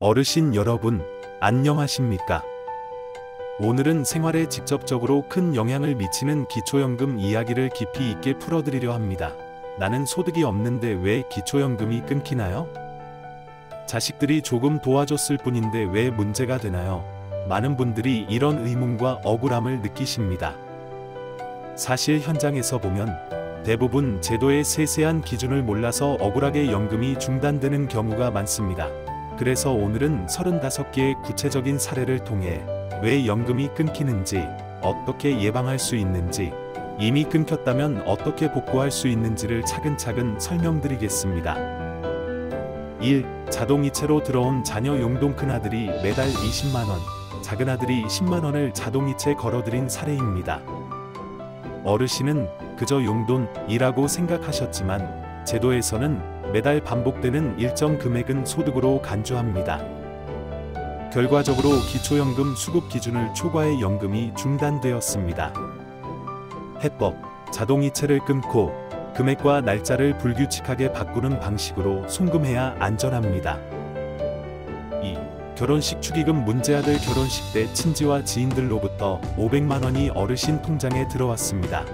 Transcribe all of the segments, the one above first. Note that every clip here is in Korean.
어르신 여러분, 안녕하십니까? 오늘은 생활에 직접적으로 큰 영향을 미치는 기초연금 이야기를 깊이 있게 풀어드리려 합니다. 나는 소득이 없는데 왜 기초연금이 끊기나요? 자식들이 조금 도와줬을 뿐인데 왜 문제가 되나요? 많은 분들이 이런 의문과 억울함을 느끼십니다. 사실 현장에서 보면 대부분 제도의 세세한 기준을 몰라서 억울하게 연금이 중단되는 경우가 많습니다. 그래서 오늘은 35개의 구체적인 사례를 통해 왜 연금이 끊기는지, 어떻게 예방할 수 있는지, 이미 끊겼다면 어떻게 복구할 수 있는지를 차근차근 설명드리겠습니다. 1. 자동이체로 들어온 자녀 용돈. 큰아들이 매달 20만원, 작은아들이 10만원을 자동이체 걸어들인 사례입니다. 어르신은 그저 용돈이라고 생각하셨지만 제도에서는 매달 반복되는 일정 금액은 소득으로 간주합니다. 결과적으로 기초연금 수급 기준을 초과해 연금이 중단되었습니다. 해법: 자동이체를 끊고 금액과 날짜를 불규칙하게 바꾸는 방식으로 송금해야 안전합니다. 2. 결혼식 축의금. 문제. 아들 결혼식 때 친지와 지인들로부터 500만원이 어르신 통장에 들어왔습니다.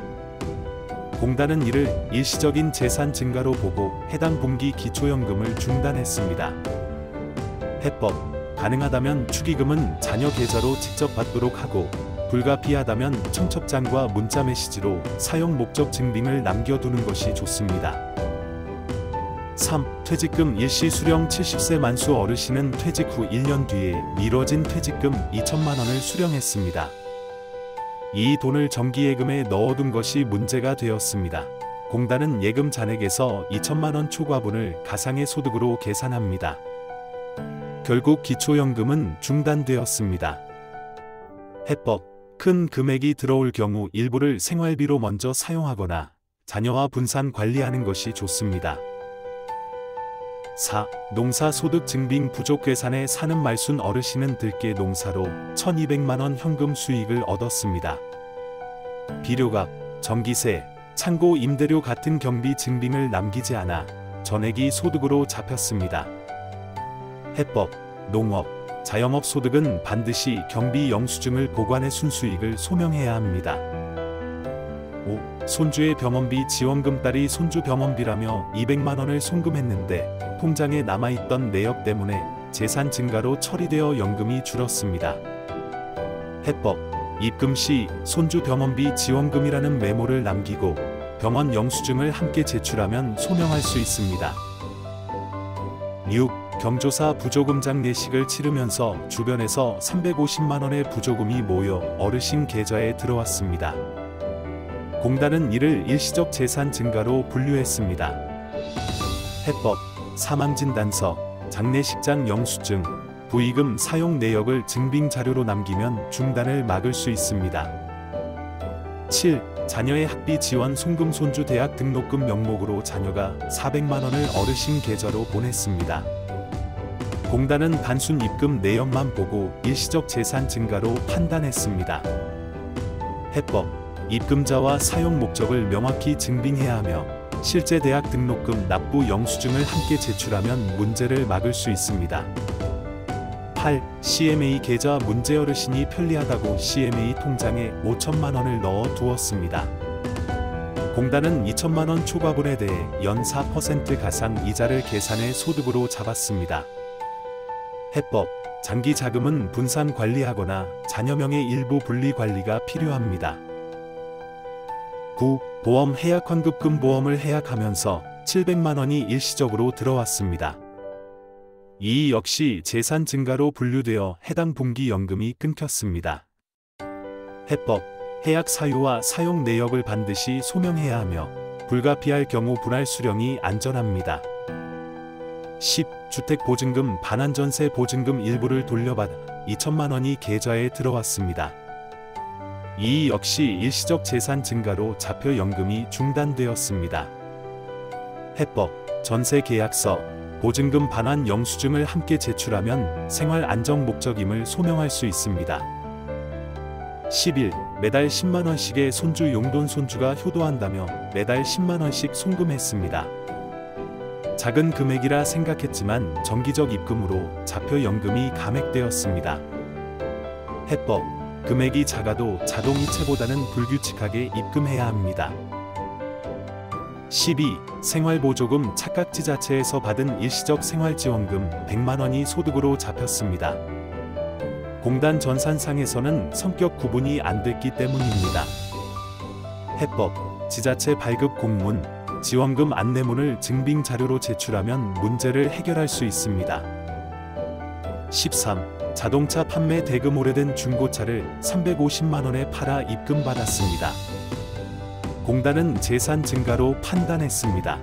공단은 이를 일시적인 재산 증가로 보고 해당 분기 기초연금을 중단했습니다. 해법: 가능하다면 축의금은 자녀 계좌로 직접 받도록 하고, 불가피하다면 청첩장과 문자 메시지로 사용 목적 증빙을 남겨두는 것이 좋습니다. 3. 퇴직금 일시 수령. 70세 만수 어르신은 퇴직 후 1년 뒤에 미뤄진 퇴직금 2천만원을 수령했습니다. 이 돈을 정기예금에 넣어둔 것이 문제가 되었습니다. 공단은 예금 잔액에서 2천만원 초과분을 가상의 소득으로 계산합니다. 결국 기초연금은 중단되었습니다. 해법: 큰 금액이 들어올 경우 일부를 생활비로 먼저 사용하거나 자녀와 분산 관리하는 것이 좋습니다. 4. 농사 소득 증빙 부족. 괴산에 사는 말순 어르신은 들깨 농사로 1200만원 현금 수익을 얻었습니다. 비료값, 전기세, 창고 임대료 같은 경비 증빙을 남기지 않아 전액이 소득으로 잡혔습니다. 해법: 농업, 자영업 소득은 반드시 경비 영수증을 보관해 순수익을 소명해야 합니다. 5. 손주의 병원비 지원금. 딸이 손주 병원비라며 200만원을 송금했는데 통장에 남아있던 내역 때문에 재산 증가로 처리되어 연금이 줄었습니다. 해법: 입금 시 손주 병원비 지원금이라는 메모를 남기고 병원 영수증을 함께 제출하면 소명할 수 있습니다. 6. 경조사 부조금. 장례식을 치르면서 주변에서 350만원의 부조금이 모여 어르신 계좌에 들어왔습니다. 공단은 이를 일시적 재산 증가로 분류했습니다. 해법: 사망진단서, 장례식장 영수증, 부의금 사용 내역을 증빙 자료로 남기면 중단을 막을 수 있습니다. 7. 자녀의 학비 지원 송금. 손주 대학 등록금 명목으로 자녀가 400만원을 어르신 계좌로 보냈습니다. 공단은 단순 입금 내역만 보고 일시적 재산 증가로 판단했습니다. 해법: 입금자와 사용 목적을 명확히 증빙해야 하며 실제 대학 등록금 납부 영수증을 함께 제출하면 문제를 막을 수 있습니다. 8. CMA 계좌. 문제. 어르신이 편리하다고 CMA 통장에 5천만원을 넣어 두었습니다. 공단은 2천만원 초과분에 대해 연 4% 가상 이자를 계산해 소득으로 잡았습니다. 해법: 장기 자금은 분산 관리하거나 자녀명의 일부 분리 관리가 필요합니다. 9. 보험 해약. 환급금. 보험을 해약하면서 700만원이 일시적으로 들어왔습니다. 이 역시 재산 증가로 분류되어 해당 분기 연금이 끊겼습니다. 해법: 해약 사유와 사용 내역을 반드시 소명해야 하며 불가피할 경우 분할 수령이 안전합니다. 10. 주택보증금. 반환전세 보증금 일부를 돌려받아 2천만원이 계좌에 들어왔습니다. 이 역시 일시적 재산 증가로 잡혀 연금이 중단되었습니다. 해법: 전세 계약서, 보증금 반환 영수증을 함께 제출하면 생활 안정 목적임을 소명할 수 있습니다. 11. 매달 10만원씩의 손주 용돈. 손주가 효도한다며 매달 10만원씩 송금했습니다. 작은 금액이라 생각했지만 정기적 입금으로 잡혀 연금이 감액되었습니다. 해법: 금액이 작아도 자동이체보다는 불규칙하게 입금해야 합니다. 12. 생활보조금 착각지자체에서 받은 일시적 생활지원금 100만원이 소득으로 잡혔습니다. 공단 전산상에서는 성격 구분이 안 됐기 때문입니다. 해법: 지자체 발급 공문, 지원금 안내문을 증빙 자료로 제출하면 문제를 해결할 수 있습니다. 13. 자동차 판매 대금 오래된 중고차를 350만원에 팔아 입금받았습니다. 공단은 재산 증가로 판단했습니다.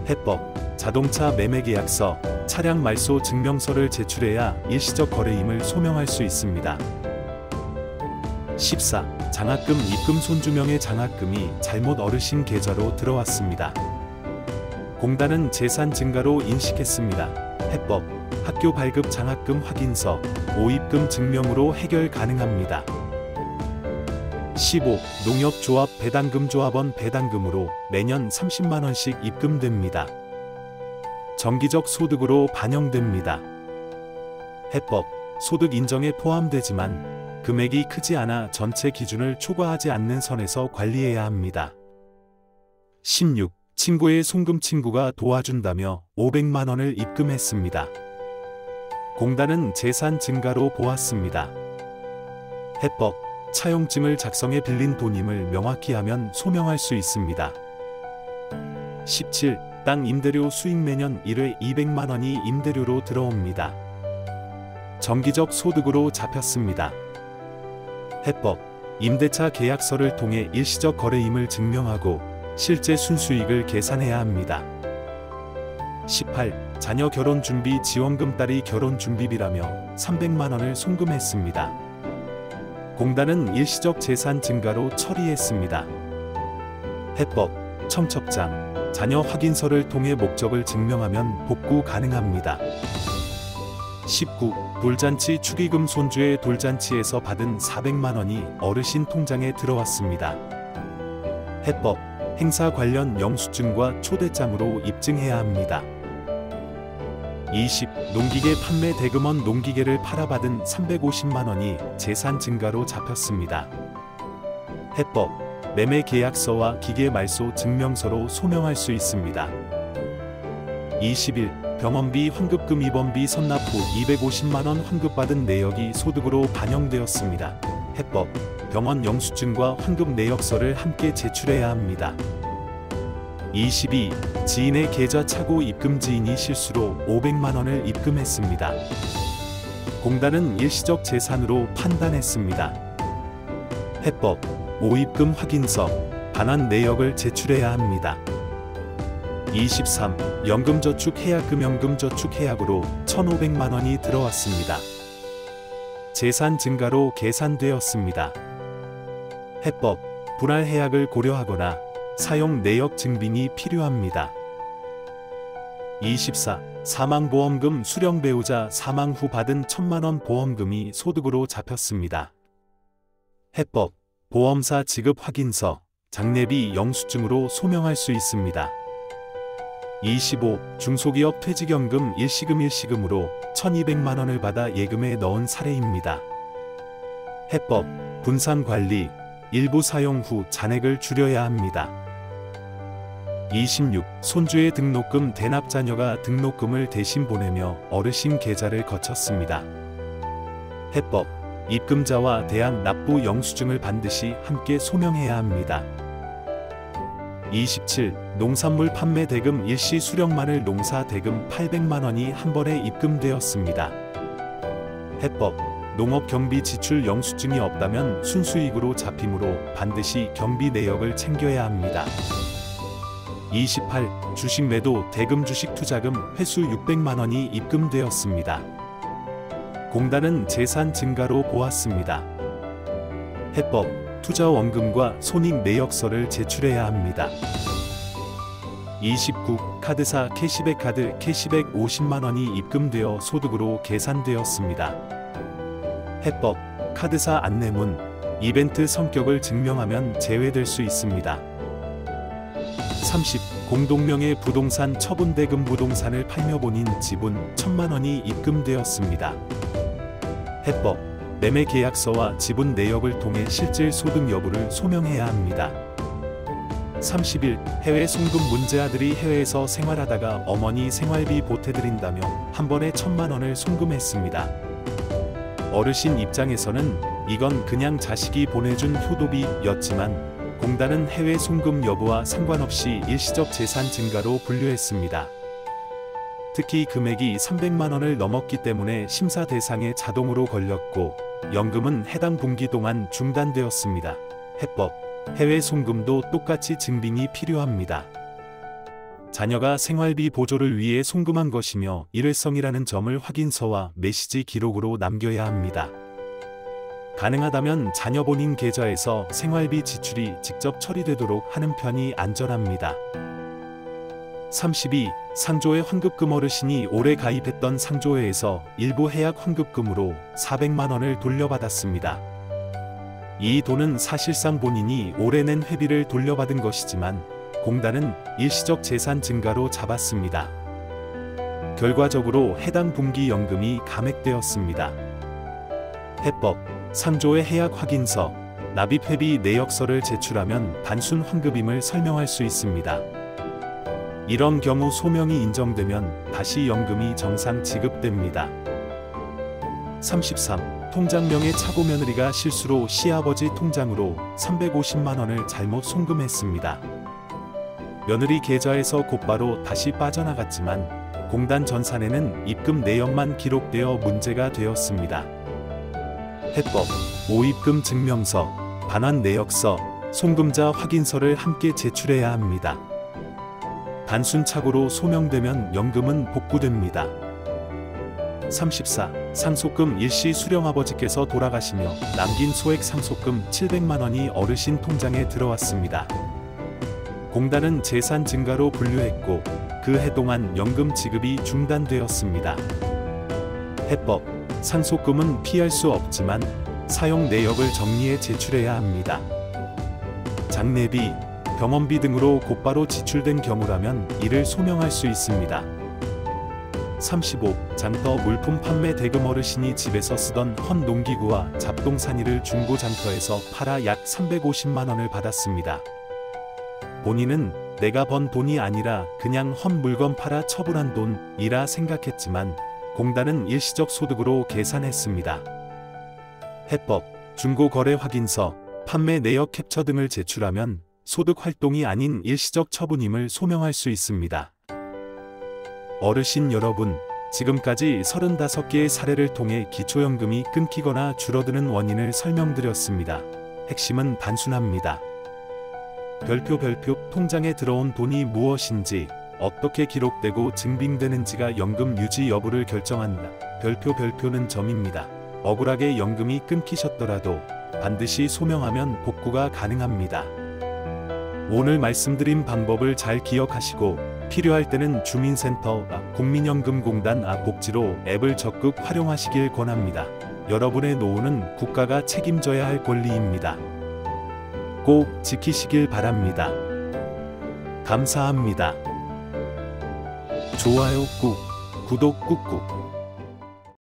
해법: 자동차 매매 계약서, 차량 말소 증명서를 제출해야 일시적 거래임을 소명할 수 있습니다. 14. 장학금 입금 손주명의 장학금이 잘못 어르신 계좌로 들어왔습니다. 공단은 재산 증가로 인식했습니다. 해법: 학교 발급 장학금 확인서, 오입금 증명으로 해결 가능합니다. 15. 농협조합 배당금 조합원 배당금으로 매년 30만원씩 입금됩니다. 정기적 소득으로 반영됩니다. 해법: 소득 인정에 포함되지만 금액이 크지 않아 전체 기준을 초과하지 않는 선에서 관리해야 합니다. 16. 친구의 송금 친구가 도와준다며 500만원을 입금했습니다. 공단은 재산 증가로 보았습니다. 해법: 차용증을 작성해 빌린 돈임을 명확히 하면 소명할 수 있습니다. 17. 땅 임대료 수익 매년 1회 200만원이 임대료로 들어옵니다. 정기적 소득으로 잡혔습니다. 해법: 임대차 계약서를 통해 일시적 거래임을 증명하고 실제 순수익을 계산해야 합니다. 18. 자녀 결혼준비 지원금 딸이 결혼준비비라며 300만원을 송금했습니다. 공단은 일시적 재산 증가로 처리했습니다. 해법: 청첩장, 자녀 확인서를 통해 목적을 증명하면 복구 가능합니다. 19. 돌잔치 축의금 손주의 돌잔치에서 받은 400만원이 어르신 통장에 들어왔습니다. 해법: 행사 관련 영수증과 초대장으로 입증해야 합니다. 20. 농기계 판매 대금원 농기계를 팔아받은 350만원이 재산 증가로 잡혔습니다. 해법: 매매 계약서와 기계 말소 증명서로 소명할 수 있습니다. 21. 병원비 환급금 입원비 선납 후 250만원 환급받은 내역이 소득으로 반영되었습니다. 해법: 병원 영수증과 환급 내역서를 함께 제출해야 합니다. 22. 지인의 계좌 차고 입금 지인이 실수로 500만원을 입금했습니다. 공단은 일시적 재산으로 판단했습니다. 해법: 오입금 확인서, 반환 내역을 제출해야 합니다. 23. 연금저축 해약금 연금저축 해약으로 1,500만원이 들어왔습니다. 재산 증가로 계산되었습니다. 해법: 분할 해약을 고려하거나 사용 내역 증빙이 필요합니다. 24. 사망보험금 수령 배우자 사망 후 받은 1,000만원 보험금이 소득으로 잡혔습니다. 해법: 보험사 지급 확인서, 장례비 영수증으로 소명할 수 있습니다. 25. 중소기업 퇴직연금 일시금으로 1,200만원을 받아 예금에 넣은 사례입니다. 해법: 분산관리, 일부 사용 후 잔액을 줄여야 합니다. 26. 손주의 등록금 대납 자녀가 등록금을 대신 보내며 어르신 계좌를 거쳤습니다. 해법: 입금자와 대항 납부 영수증을 반드시 함께 소명해야 합니다. 27. 농산물 판매 대금 일시 수령마늘 농사 대금 800만원이 한 번에 입금되었습니다. 해법: 농업 경비 지출 영수증이 없다면 순수익으로 잡히므로 반드시 경비 내역을 챙겨야 합니다. 28. 주식 매도 대금 주식 투자금 회수 600만원이 입금되었습니다. 공단은 재산 증가로 보았습니다. 해법: 투자 원금과 손익 내역서를 제출해야 합니다. 29. 카드사 캐시백 카드 캐시백 50만원이 입금되어 소득으로 계산되었습니다. 해법: 카드사 안내문, 이벤트 성격을 증명하면 제외될 수 있습니다. 30. 공동명의 부동산 처분대금 부동산을 팔며 본인 지분 1,000만 원이 입금되었습니다. 해법. 매매 계약서와 지분 내역을 통해 실질 소득 여부를 소명해야 합니다. 31. 해외 송금 문제. 아들이 해외에서 생활하다가 어머니 생활비 보태드린다며 한 번에 1,000만 원을 송금했습니다. 어르신 입장에서는 이건 그냥 자식이 보내준 효도비였지만 공단은 해외 송금 여부와 상관없이 일시적 재산 증가로 분류했습니다. 특히 금액이 300만 원을 넘었기 때문에 심사 대상에 자동으로 걸렸고 연금은 해당 분기 동안 중단되었습니다. 해법. 해외 송금도 똑같이 증빙이 필요합니다. 자녀가 생활비 보조를 위해 송금한 것이며 일회성이라는 점을 확인서와 메시지 기록으로 남겨야 합니다. 가능하다면 자녀 본인 계좌에서 생활비 지출이 직접 처리되도록 하는 편이 안전합니다. 32. 상조회 환급금. 어르신이 올해 가입했던 상조회에서 일부 해약 환급금으로 400만 원을 돌려받았습니다. 이 돈은 사실상 본인이 올해 낸 회비를 돌려받은 것이지만 공단은 일시적 재산 증가로 잡았습니다. 결과적으로 해당 분기 연금이 감액되었습니다. 해법. 상조회 해약 확인서, 납입 회비 내역서를 제출하면 단순 환급임을 설명할 수 있습니다. 이런 경우 소명이 인정되면 다시 연금이 정상 지급됩니다. 33. 통장명의 차고. 며느리가 실수로 시아버지 통장으로 350만 원을 잘못 송금했습니다. 며느리 계좌에서 곧바로 다시 빠져나갔지만 공단 전산에는 입금 내역만 기록되어 문제가 되었습니다. 해법. 모입금 증명서, 반환 내역서, 송금자 확인서를 함께 제출해야 합니다. 단순 착오로 소명되면 연금은 복구됩니다. 34. 상속금. 일시 수령. 아버지께서 돌아가시며 남긴 소액 상속금 700만 원이 어르신 통장에 들어왔습니다. 공단은 재산 증가로 분류했고 그 해 동안 연금 지급이 중단되었습니다. 해법. 상속금은 피할 수 없지만 사용 내역을 정리해 제출해야 합니다. 장례비, 병원비 등으로 곧바로 지출된 경우라면 이를 소명할 수 있습니다. 35. 장터. 물품 판매 대금. 어르신이 집에서 쓰던 헌 농기구와 잡동사니를 중고 장터에서 팔아 약 350만 원을 받았습니다. 본인은 내가 번 돈이 아니라 그냥 헌 물건 팔아 처분한 돈이라 생각했지만 공단은 일시적 소득으로 계산했습니다. 해법. 중고거래 확인서, 판매 내역 캡처 등을 제출하면 소득 활동이 아닌 일시적 처분임을 소명할 수 있습니다. 어르신 여러분, 지금까지 35개의 사례를 통해 기초연금이 끊기거나 줄어드는 원인을 설명드렸습니다. 핵심은 단순합니다. 별표 통장에 들어온 돈이 무엇인지, 어떻게 기록되고 증빙되는지가 연금 유지 여부를 결정한다. 별표는 점입니다. 억울하게 연금이 끊기셨더라도 반드시 소명하면 복구가 가능합니다. 오늘 말씀드린 방법을 잘 기억하시고 필요할 때는 주민센터, 국민연금공단 복지로 앱을 적극 활용하시길 권합니다. 여러분의 노후는 국가가 책임져야 할 권리입니다. 꼭 지키시길 바랍니다. 감사합니다. 좋아요 꾹, 구독 꾹꾹.